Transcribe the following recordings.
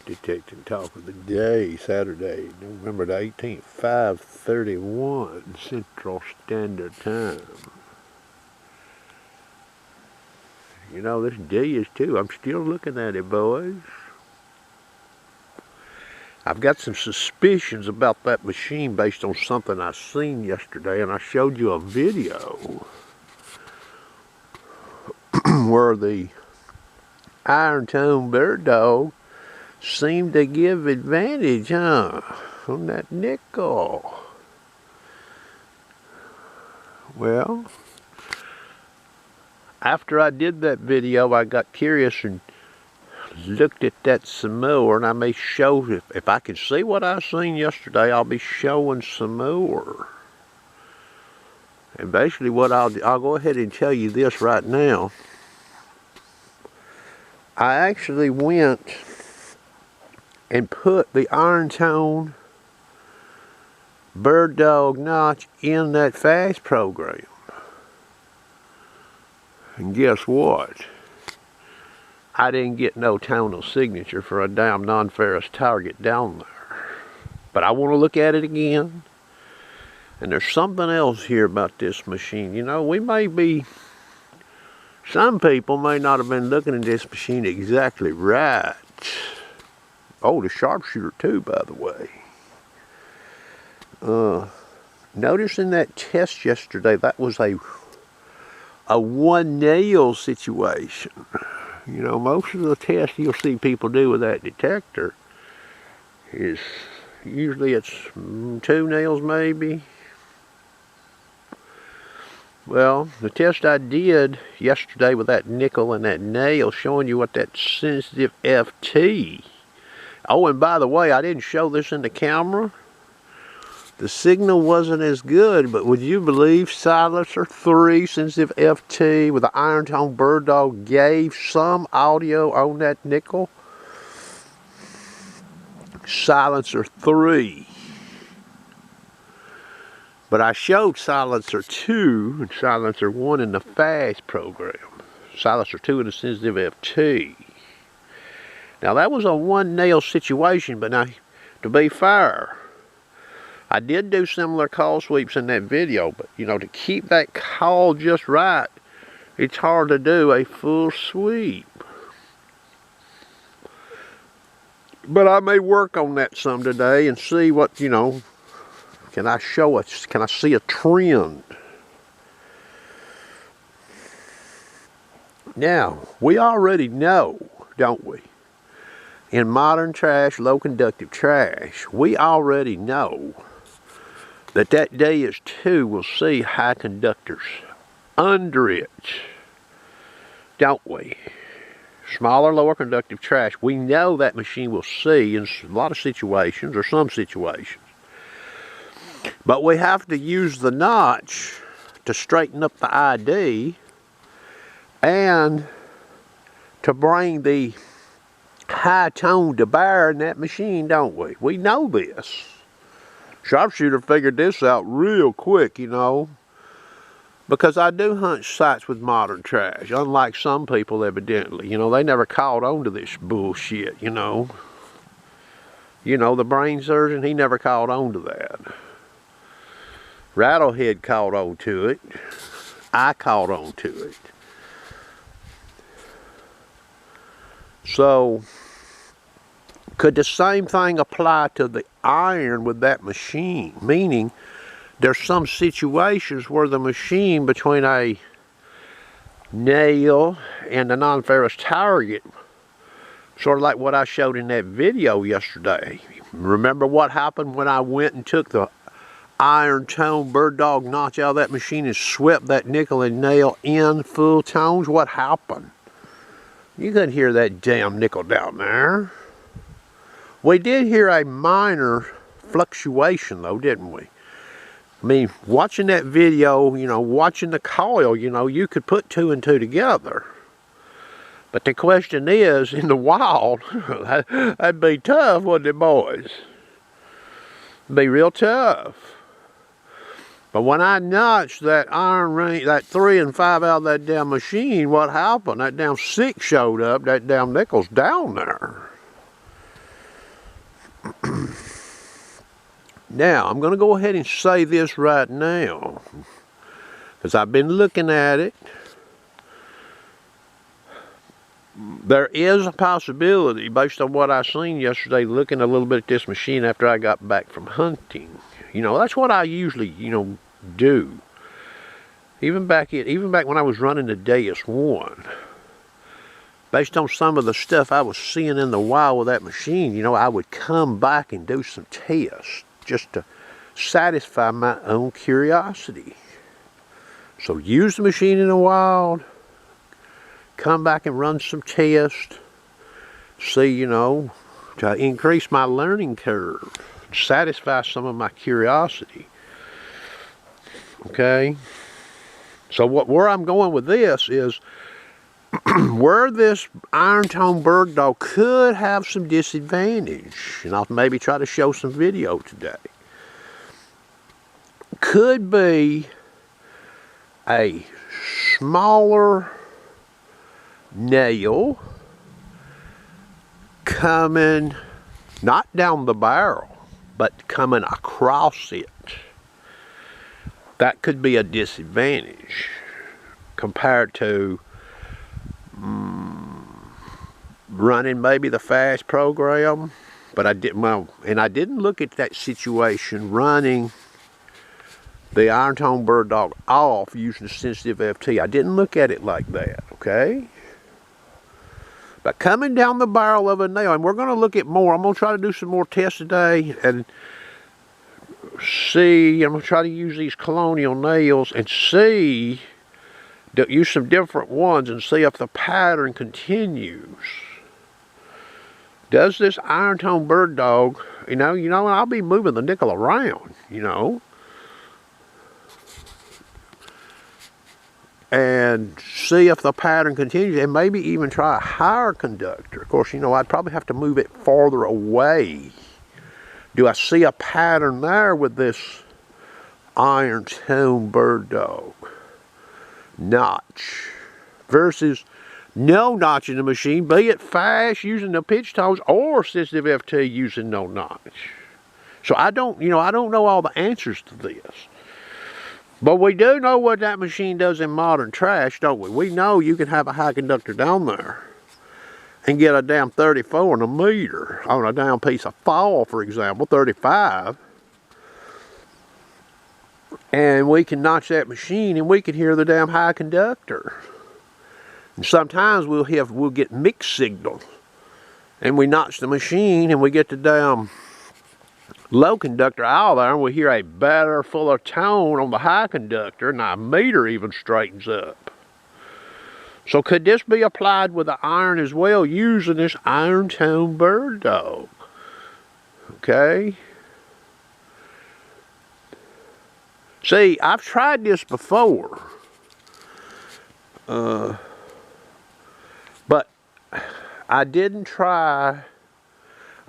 detecting talk of the day, Saturday, November the 18th, 5:31 Central Standard Time. You know, this D is too. I'm still looking at it, boys. I've got some suspicions about that machine based on something I seen yesterday, and I showed you a video where the Iron Tone Bird Dog seemed to give advantage, on that nickel. Well, after I did that video, I got curious and looked at that some more, and I may show, if I can see what I seen yesterday, I'll be showing some more. And basically what I'll go ahead and tell you this right now. I actually went and put the Iron Tone Bird Dog notch in that fast program. And guess what? I didn't get no tonal signature for a damn non-ferrous target down there. But I want to look at it again. And there's something else here about this machine. You know, some people may not have been looking at this machine exactly right. Oh, the sharpshooter too, by the way. Notice in that test yesterday, that was a one nail situation. You know, most of the tests you'll see people do with that detector is usually it's 2 nails maybe. Well, the test I did yesterday with that nickel and that nail, showing you what that sensitive FT. Oh, and by the way, I didn't show this in the camera. The signal wasn't as good, but would you believe Silencer 3 sensitive FT with the Iron Tone Bird Dog gave some audio on that nickel? Silencer 3. But I showed Silencer 2 and Silencer 1 in the fast program. Silencer 2 in the sensitive FT. Now that was a one nail situation, but now, to be fair, I did do similar call sweeps in that video, but you know, to keep that call just right, it's hard to do a full sweep. But I may work on that some today and see what, you know, can I see a trend? Now, we already know, don't we? In modern trash, low conductive trash, we already know that DAS2 will see high conductors under it, don't we? Smaller, lower conductive trash, we know that machine will see in a lot of situations, or some situations. But we have to use the notch to straighten up the ID and to bring the high tone to bear in that machine, don't we? We know this. Sharpshooter figured this out real quick, you know, because I do hunt sites with modern trash, unlike some people evidently. You know, they never caught on to this bullshit, you know. You know, the brain surgeon, he never caught on to that. Rattlehead caught on to it. I caught on to it. So, could the same thing apply to the iron with that machine? Meaning, there's some situations where the machine between a nail and a non-ferrous target, sort of like what I showed in that video yesterday. Remember what happened when I went and took the Iron Tone Bird Dog notch out of that machine and swept that nickel and nail in full tones? What happened? You couldn't hear that damn nickel down there. We did hear a minor fluctuation though, didn't we? I mean, watching that video, you know, watching the coil, you know, you could put 2 and 2 together. But the question is, in the wild, that'd be tough, wouldn't it, boys? It'd be real tough. But when I notched that iron ring, that 3 and 5 out of that damn machine, what happened? That damn 6 showed up, that damn nickel's down there. Now, I'm going to go ahead and say this right now, because I've been looking at it. There is a possibility, based on what I seen yesterday, looking a little bit at this machine after I got back from hunting. You know, that's what I usually, do. Even back when I was running the Deus 1, based on some of the stuff I was seeing in the wild with that machine, I would come back and do some tests just to satisfy my own curiosity. So use the machine in the wild, come back and run some tests, see, to increase my learning curve, satisfy some of my curiosity. Okay? So where I'm going with this is where this iron-tone bird dog could have some disadvantage, and I'll maybe try to show some video today, could be a smaller nail coming not down the barrel, but coming across it. That could be a disadvantage compared to running maybe the fast program. But I didn't look at that situation running the iron-tone bird dog off using the sensitive FT. I didn't look at it like that, okay? But coming down the barrel of a nail, and we're going to look at more. I'm going to try to do some more tests today and see. I'm going to try to use these colonial nails and see, use some different ones and see if the pattern continues. Does this iron-tone bird dog, and I'll be moving the nickel around, and see if the pattern continues, and maybe even try a higher conductor. Of course, I'd probably have to move it farther away. Do I see a pattern there with this iron-tone bird dog notch versus no notch in the machine, be it fast using the pitch tones or sensitive FT using no notch? So I don't know all the answers to this. But we do know what that machine does in modern trash, don't we? We know you can have a high conductor down there and get a damn 34 in a meter on a down piece of fall, for example, 35. And we can notch that machine and we can hear the damn high conductor. And sometimes we'll get mixed signal. And we notch the machine and we get the damn low conductor out there, and we hear a better, fuller tone on the high conductor, and our meter even straightens up. So could this be applied with the iron as well, using this iron-tone bird dog? Okay. See, I've tried this before, but I didn't try.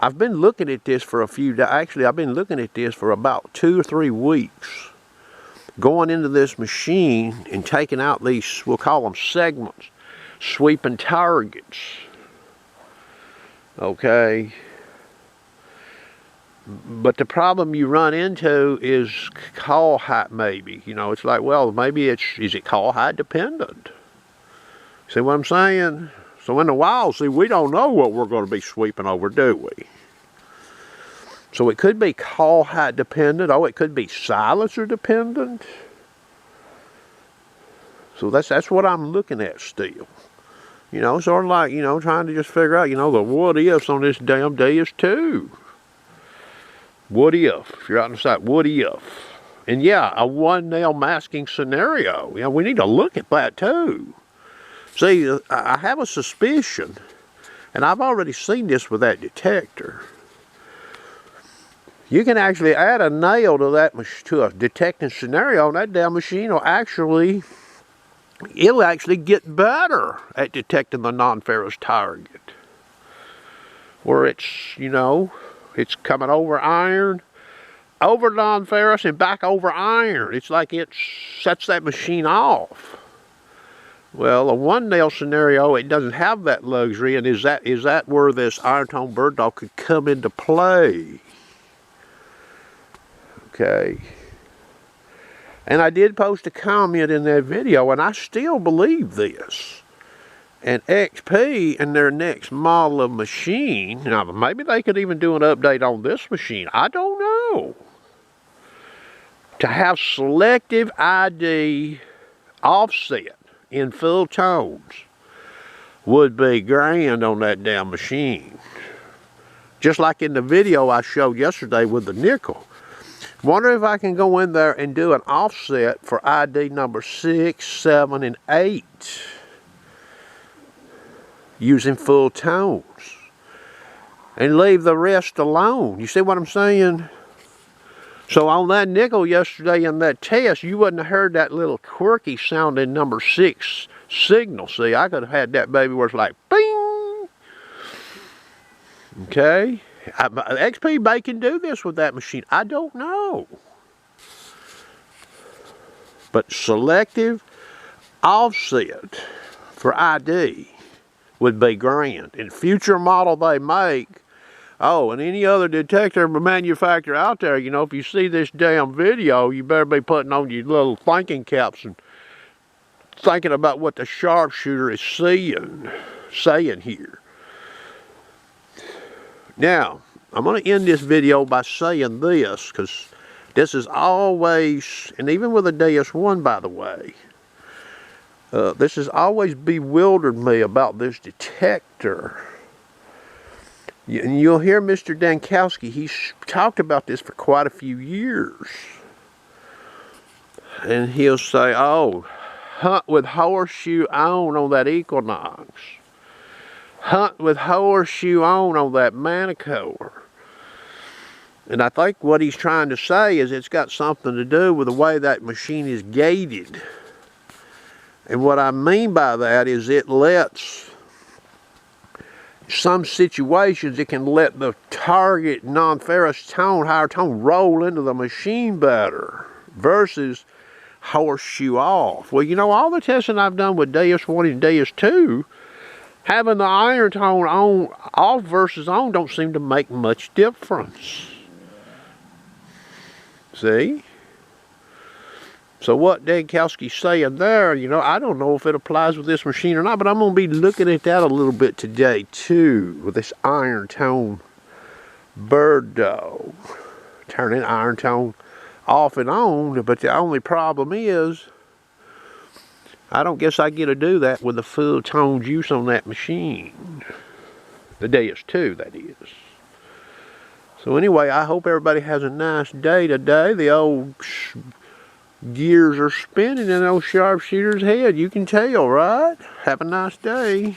I've been looking at this for a few days. Actually, I've been looking at this for about 2 or 3 weeks. Going into this machine and taking out these, we'll call them segments, sweeping targets. Okay. But the problem you run into is call height, maybe. It's like, well, maybe is it call height dependent? See what I'm saying? So in the wild, see, we don't know what we're going to be sweeping over, do we? So it could be call height dependent, or it could be silencer dependent. So that's what I'm looking at still. Sort of like, trying to just figure out, the what ifs on this damn Deus 2. What if you're out on the site, what if? And yeah, a one nail masking scenario. We need to look at that too. See, I have a suspicion, and I've already seen this with that detector. You can actually add a nail to a detecting scenario, and that damn machine will actually get better at detecting the non-ferrous target. Where it's, it's coming over iron, over non-ferrous, and back over iron. It's like it sets that machine off. Well, a one nail scenario, it doesn't have that luxury, and is that where this iron tone bird dog could come into play? Okay. And I did post a comment in that video, and I still believe this. And XP in their next model of machine, now maybe they could even do an update on this machine, I don't know. To have selective ID offset in full tones would be grand on that damn machine. Just like in the video I showed yesterday with the nickel. Wonder if I can go in there and do an offset for ID number 6, 7, and 8 using full tones and leave the rest alone. You see what I'm saying? So on that nickel yesterday in that test, you wouldn't have heard that little quirky sounding number 6 signal. See, I could have had that baby where it's like, bing! Okay? XP may can do this with that machine. I don't know. But selective offset for ID would be grand. In future model they make, oh, and any other detector manufacturer out there, you know, if you see this damn video, you better be putting on your little thinking caps and thinking about what the sharpshooter is saying here. Now, I'm going to end this video by saying this, because this is always, and even with a DS1 by the way, this has always bewildered me about this detector. And you'll hear Mr. Dankowski, he's talked about this for quite a few years. And he'll say, oh, hunt with horseshoe on that Equinox. Hunt with horseshoe on that Manticore. And I think what he's trying to say is it's got something to do with the way that machine is gated. And what I mean by that is it lets, some situations it can let the target non-ferrous tone, higher tone, roll into the machine better versus horseshoe off. Well, you know, all the testing I've done with DS1 and DS2, having the iron tone on, off versus on don't seem to make much difference. See? So what Dankowski's saying there, you know, I don't know if it applies with this machine or not, but I'm going to be looking at that a little bit today too, with this iron tone bird dog. Turning iron tone off and on, but the only problem is, I don't guess I get to do that with the full tone juice on that machine. The DS2, that is. So anyway, I hope everybody has a nice day today. The old gears are spinning in old sharpshooter's head. You can tell, right? Have a nice day.